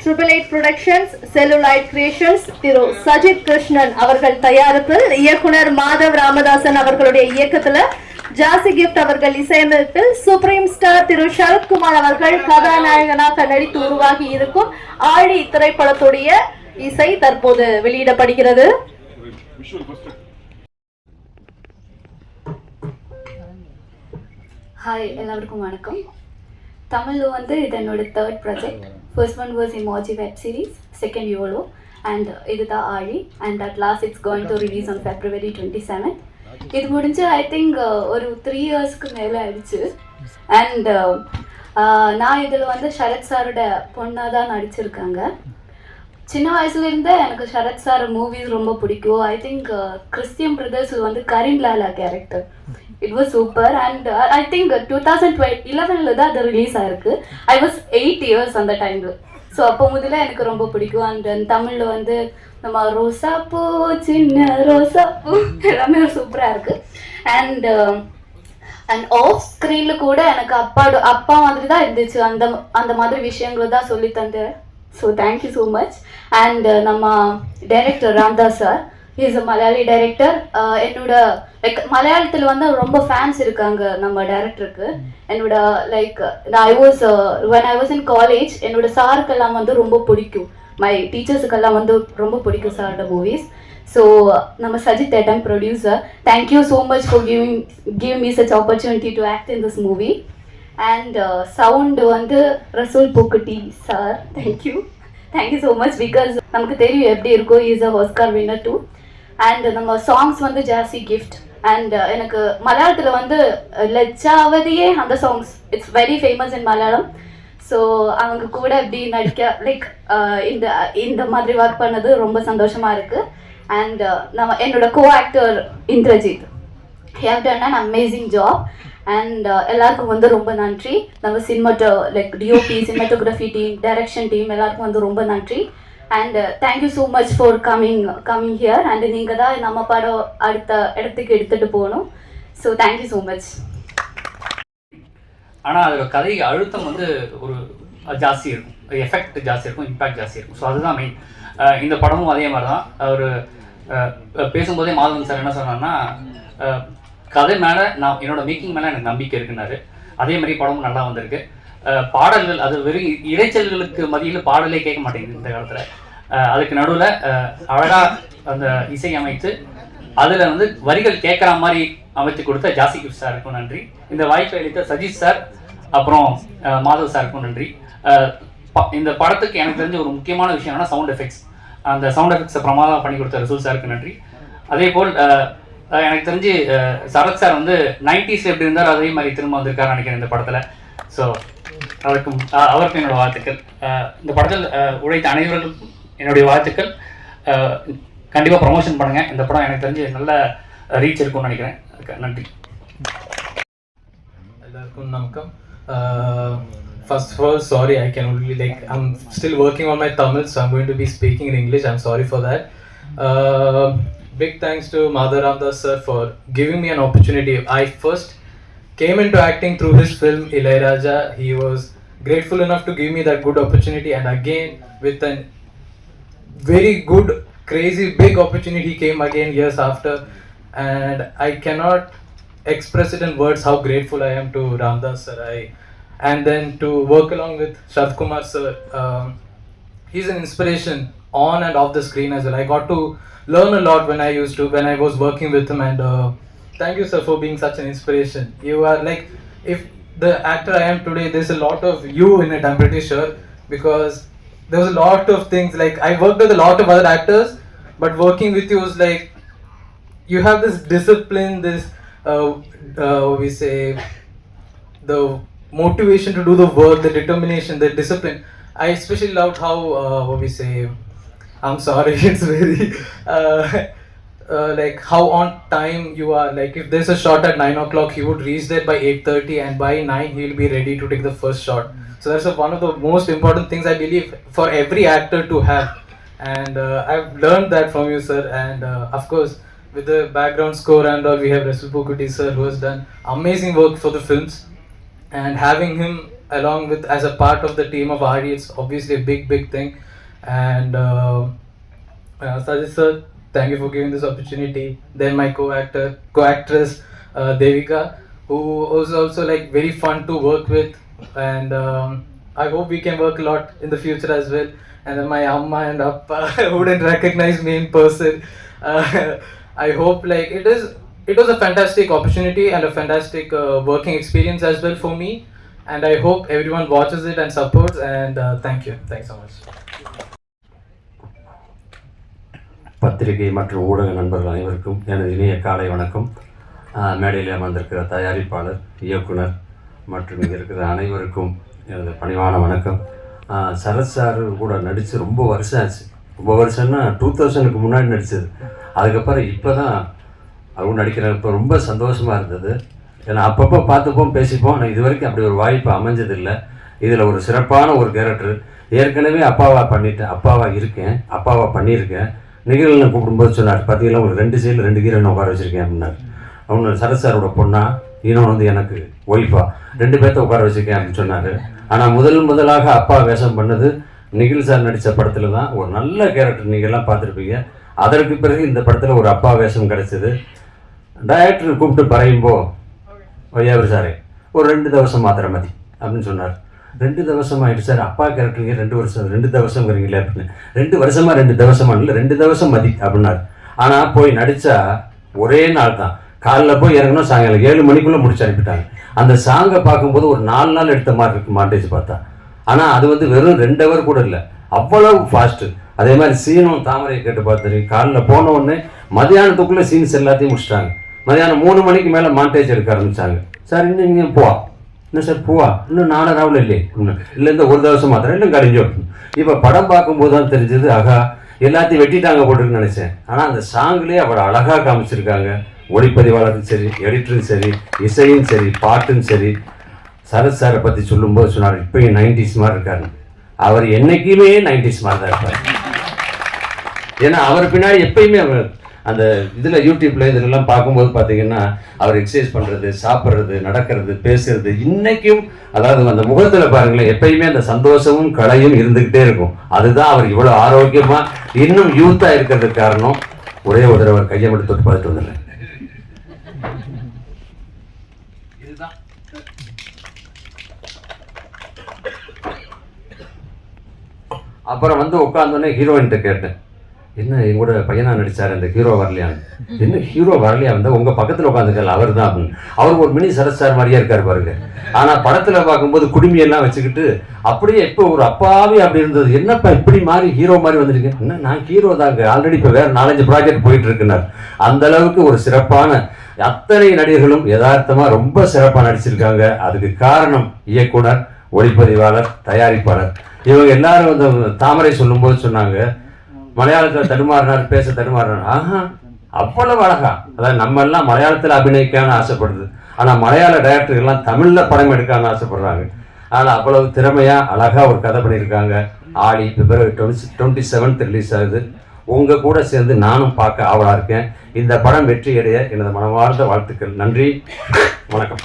Triple Eight Productions, Cellulite Creations, திரு சஜித் கிருஷ்ணன் அவர்கள் தயாரிப்பில் இயக்குனர் மாதவ் ராமதாசன் அவர்களுடைய இயக்கத்துல ஜாசி கிஃப்ட் அவர்கள் இசையமைப்பில் சுப்ரீம் ஸ்டார் திரு சரத்குமார் அவர்கள் கதாநாயகனாக நடித்து உருவாகி இருக்கும் ஆழி திரைப்படத்துடைய இசை தற்போது வெளியிடப்படுகிறது. ஹாய், எல்லாருக்கும் வணக்கம். தமிழில் வந்து இது என்னோட third project. First one was emoji web series, second YOLO, and இதுதான் ஆழி. And at last it's going to release on February 27. இது முடிஞ்சு ஐ திங்க் ஒரு 3 இயர்ஸ்க்கு மேலே ஆயிடுச்சு. அண்ட் நான் இதில் வந்து சரத் சாரோட பொண்ணாக தான் நடிச்சிருக்காங்க. சின்ன வயசுலேருந்தே எனக்கு சரத் சார் மூவிஸ் ரொம்ப பிடிக்கும். ஐ திங்க் கிறிஸ்டியன் பிரதர்ஸ் வந்து Karim Lala character, it was super. And I think 2011 தான் அது ரிலீஸ் ஆயிருக்கு. ஐ வாஸ் 8 இயர்ஸ் அந்த டைமில். ஸோ அப்போ முதல்ல எனக்கு ரொம்ப பிடிக்கும். அண்ட் தமிழில் வந்து நம்ம ரோசாப்பூ, சின்ன ரோசாப்பூ எல்லாமே சூப்பராக இருக்குது. அண்ட் ஆஃப் ஸ்க்ரீனில் கூட எனக்கு அப்பா மாதிரி தான் இருந்துச்சு. அந்த மாதிரி விஷயங்களை தான் சொல்லி தந்தேன். So thank you so much. And நம்ம director Ramdas sir, is a Malayali director. என்னோட லைக் மலையாளத்தில் வந்து ரொம்ப ஃபேன்ஸ் இருக்காங்க நம்ம டைரக்டருக்கு. என்னோட like when I was in college, என்னோட சாருக்கெல்லாம் வந்து ரொம்ப பிடிக்கும். மை டீச்சர்ஸுக்கெல்லாம் வந்து ரொம்ப பிடிக்கும் சாரோட மூவிஸ். ஸோ நம்ம Sajid Yettam producer, thank you so much for giving me such opportunity to act in this movie. And sound வந்து Resul Pookutty sir, thank you so much. Because நமக்கு தெரியும் எப்படி இருக்கும், is a Oscar winner too. And நம்ம சாங்ஸ் வந்து ஜாசி கிஃப்ட். அண்ட் எனக்கு மலையாளத்தில் வந்து லஜ்ஜாவதியே அந்த songs it's very famous in Malayalam. So அவங்க கூட எப்படி நடிக்க லைக் இந்த மாதிரி ஒர்க் பண்ணது ரொம்ப சந்தோஷமாக இருக்குது. அண்ட் என்னோட co actor Indrajith, he have done an amazing job. And எல்லாருக்கும் வந்து ரொம்ப நன்றி. நம்ம like DOP, cinematography team, direction team எல்லாருக்கும் வந்து ரொம்ப நன்றி. And thank you so much for coming here. And நீங்கள் தான் நம்ம படம் அடுத்த இடத்துக்கு எடுத்துகிட்டு போகணும். So thank you so much. ஆனால் அதில் கதை அழுத்தம் வந்து ஒரு ஜாஸ்தி இருக்கும், எஃபெக்ட் ஜாஸ்தி இருக்கும், இம்பேக்ட் ஜாஸ்தி இருக்கும். ஸோ அதுதான் மெயின். இந்த படமும் அதே மாதிரி தான். அவர் பேசும்போதே மாதவன் சார் என்ன சொன்னார்னா, கதை மேலே நான் என்னோட மேக்கிங் மேலே எனக்கு நம்பிக்கை இருக்குன்னாரு. அதே மாதிரி படமும் நல்லா வந்திருக்கு. பாடல்கள் அது வெறும் இறைச்சல்களுக்கு மத்தியில் பாடலே கேட்க மாட்டேங்குது இந்த காலத்தில். அதுக்கு நடுவில் அழகாக அந்த இசை அமைத்து அதில் வந்து வரிகள் கேட்குற மாதிரி அமைத்து கொடுத்த ஜாசி கிஃப்ட் சாருக்கும் நன்றி. இந்த வாய்ப்பை அளித்த சஜித் சார் அப்புறம் மாதவ் சாருக்கும் நன்றி. இந்த படத்துக்கு எனக்கு தெரிஞ்ச ஒரு முக்கியமான விஷயம் என்னன்னா சவுண்ட் எஃபெக்ட்ஸ். அந்த சவுண்ட் எஃபெக்ட்ஸை பிரமாதம் பண்ணி கொடுத்த ரசூல் சாருக்கு நன்றி. அதே போல் எனக்கு தெரிஞ்சு சரத் சார் வந்து 90s எப்படி இருந்தார் அதே மாதிரி திரும்ப வந்திருக்காரு நினைக்கிறேன் இந்த படத்தில். ஸோ அவருக்கும் என்னோட வாழ்த்துக்கள். இந்த படத்தில் உழைத்த அனைவருக்கும் என்னுடைய வாழ்த்துக்கள். கண்டிப்பாக ப்ரமோஷன் பண்ணுங்கள். இந்த படம் எனக்கு தெரிஞ்சு நல்ல ரீச் இருக்கும்னு நினைக்கிறேன். நன்றி. எல்லாருக்கும் வணக்கம். First of all, sorry, I can only I'm still working on my Tamil, so I'm going to be speaking in English. I'm sorry for that. Big thanks to Madhav Ramdas sir for giving me an opportunity. I first came into acting through his film Ilayaraja. He was grateful enough to give me that good opportunity, and again with a very good, crazy, big opportunity came again years after, and I cannot express it in words how grateful I am to Ramdas sir. And then to work along with Sharthkumar sir, he's an inspiration on and off the screen as well. I got to learn a lot when I was working with him, and thank you sir for being such an inspiration. You are like, if the actor I am today, there's a lot of you in it, I'm pretty sure, because there was a lot of things, like I worked with a lot of other actors, but working with you was like, you have this discipline, this we say, the motivation to do the work, the determination, the discipline. I especially loved how we say, I'm sorry, it's very like how on time you are. Like if there's a shot at 9 o'clock, he would reach there by 8:30, and by 9 he'll be ready to take the first shot. So that's one of the most important things I believe for every actor to have, and I've learned that from you sir. And of course with the background score and all, we have Rasul Pokuti sir, who has done amazing work for the films, and having him along with as a part of the team of RD, it's obviously a big thing. And Sajid sir, thank you for giving this opportunity. Then my co-actress Devika, who was also like very fun to work with, and I hope we can work a lot in the future as well. And then my amma and appa wouldn't recognize me in person. I hope like it was a fantastic opportunity and a fantastic working experience as well for me, and I hope everyone watches it and supports. And thanks so much. பத்திரிகை மற்றும் ஊடக நண்பர்கள் அனைவருக்கும் எனது இனிய காலை வணக்கம். மேடையில் அமர்ந்திருக்கிற தயாரிப்பாளர், இயக்குனர் மற்றும் இங்கே இருக்கிற அனைவருக்கும் எனது பணிவான வணக்கம். சரத் சார் கூட நடித்து ரொம்ப வருஷம் ஆச்சு. ரொம்ப வருஷம்னா 2000க்கு முன்னாடி நடித்தது. அதுக்கப்புறம் இப்போ தான் அவங்க நடிக்கிறேன். இப்போ ரொம்ப சந்தோஷமாக இருந்தது. ஏன்னா அப்பப்போ பார்த்துப்போம், பேசிப்போம். ஆனால் இது வரைக்கும் அப்படி ஒரு வாய்ப்பு அமைஞ்சதில்லை. இதில் ஒரு சிறப்பான ஒரு கேரக்டர். ஏற்கனவே அப்பாவாக இருக்கேன், அப்பாவாக பண்ணியிருக்கேன். நிகழ்வில் கூப்பிடும்போது சொன்னார், பார்த்தீங்கன்னா ஒரு 2 சைடில் 2 ஹீரோயின் உட்கார வச்சுருக்கேன் அப்படின்னார். அவங்க சரத் சாரோட பொண்ணா, இன்னொன்று வந்து எனக்கு ஒய்ஃபா, 2 பேர்த்த உட்கார வச்சுருக்கேன் அப்படின்னு சொன்னார். ஆனால் முதலாக அப்பா வேஷம் பண்ணது நிகில் சார் நடித்த படத்தில் தான். ஒரு நல்ல கேரக்டர், நீங்கள்லாம் பார்த்துருப்பீங்க. அதற்கு பிறகு இந்த படத்தில் ஒரு அப்பா வேஷம் கிடைச்சது. டைரக்டர் கூப்பிட்டு பறையும்போ, வையாபுரி சாரே ஒரு 2 தவசம் மாத்திரை மதி அப்படின்னு சொன்னார். 2 தவசம் ஆகிட்டு சார், அப்பா கேரக்டருங்க 2 வருஷம் 2 தவசங்கிறீங்களே அப்படின்னு. 2 வருஷமா 2 தவசமா இல்லை, 2 தவசம் மதி அப்படின்னார். ஆனால் போய் நடித்தா ஒரே நாள் தான். காலைல போய் இறங்கணும், சாயங்காலம் 7 மணிக்குள்ளே முடிச்சு அனுப்பிட்டாங்க. அந்த சாங்கை பார்க்கும்போது ஒரு 4 நாள் எடுத்த மாதிரி இருக்கு மாண்டேஜ் பார்த்தா. ஆனால் அது வந்து வெறும் 2 ஹவர் கூட இல்லை, அவ்வளவு ஃபாஸ்ட்டு. அதே மாதிரி சீனும் தாமரையை கேட்டு பார்த்துருக்கு. காலைல போன உடனே மதியானத்துக்குள்ளே சீன்ஸ் எல்லாத்தையும் முடிச்சிட்டாங்க. மதியானம் 3 மணிக்கு மேலே மாண்டேஜ் எடுக்க ஆரம்பித்தாங்க. சார் இன்னும் இங்கே போவா, இன்னும் சார் பூவா, இன்னும் 4 ராவில் இல்லையே, இல்லை இந்த ஒரு தவசம் மாத்திரம் இன்னும் கழிஞ்சு. இப்போ படம் பார்க்கும்போது தான் தெரிஞ்சது, ஆகா எல்லாத்தையும் வெட்டிட்டாங்க போட்டுருக்குன்னு நினச்சேன். ஆனால் அந்த சாங்லேயே அவரை அழகாக காமிச்சிருக்காங்க. ஒளிப்பதிவாளரும் சரி, எடிட்டரும் சரி, இசையும் சரி, பாட்டும் சரி. சரத் சாரை பற்றி சொல்லும்போது சொன்னார், இப்போயும் 90s மாதிரி இருக்காரு. அவர் என்றைக்குமே 90s மாதிரி தான் இருப்பார். ஏன்னா அவர் பின்னாடி எப்பயுமே அவர் அந்த இதில் யூடியூப்ல இதெல்லாம் பார்க்கும்போது பார்த்தீங்கன்னா அவர் எக்ஸசைஸ் பண்ணுறது, சாப்பிட்றது, நடக்கிறது, பேசுறது, இன்னைக்கும் அதாவது அந்த முகத்தில் பாருங்களேன், எப்பயுமே அந்த சந்தோஷமும் கலையும் இருந்துக்கிட்டே இருக்கும். அதுதான் அவர் இவ்வளோ ஆரோக்கியமாக இன்னும் யூத்தாக இருக்கிறதுக்கு காரணம். ஒரே ஒரு தடவை அவர் கையை மட்டும் தொட்டு பார்த்துட்டு வந்துடுறேன். இதுதான் அப்புறம் வந்து உட்காந்தோடனே ஹீரோயின்கிட்ட கேட்டேன், என்ன எங்கூட பையனா நடிச்சார், இந்த ஹீரோ வரலையான்னு. என்ன ஹீரோ வரலையா இருந்தால் உங்கள் பக்கத்தில் உட்காந்துக்கல அவர் தான் அப்படின்னு. அவர் ஒரு மினி சரத் சார் மாதிரியே இருக்கார் பாருங்க. ஆனால் படத்தில் பார்க்கும்போது குடும்பியெல்லாம் வச்சுக்கிட்டு அப்படியே இப்போ ஒரு அப்பாவே அப்படி இருந்தது. என்னப்பா இப்படி மாதிரி ஹீரோ மாதிரி வந்துருக்கேன். என்ன நான் ஹீரோ தாங்க, ஆல்ரெடி இப்போ வேறு 4-5 ப்ராஜெக்ட் போயிட்டு இருக்குனார். அந்த அளவுக்கு ஒரு சிறப்பான அத்தனை நடிகர்களும் யதார்த்தமாக ரொம்ப சிறப்பாக நடிச்சிருக்காங்க. அதுக்கு காரணம் இயக்குனர், ஒளிப்பதிவாளர், தயாரிப்பாளர். இவங்க எல்லாரும் வந்து தாமரை சொல்லும்போது சொன்னாங்க, மலையாளத்தில் தடுமாறினார், பேச தடுமாறினார். ஆஹா, அவ்வளவு அழகா. அதாவது நம்ம எல்லாம் மலையாளத்தில் அபிநயிக்கான்னு ஆசைப்படுது, ஆனால் மலையாள டைரக்டர்கள்லாம் தமிழில் படம் எடுக்கான்னு ஆசைப்படுறாங்க. ஆனால் அவ்வளவு திறமையாக அழகாக ஒரு கதை பண்ணியிருக்காங்க. ஆடி February 27 ரிலீஸ் ஆகுது. உங்கள் கூட சேர்ந்து நானும் பார்க்க ஆவலாக இருக்கேன். இந்த படம் வெற்றி அடைய எனது மனமார்ந்த வாழ்த்துக்கள். நன்றி, வணக்கம்.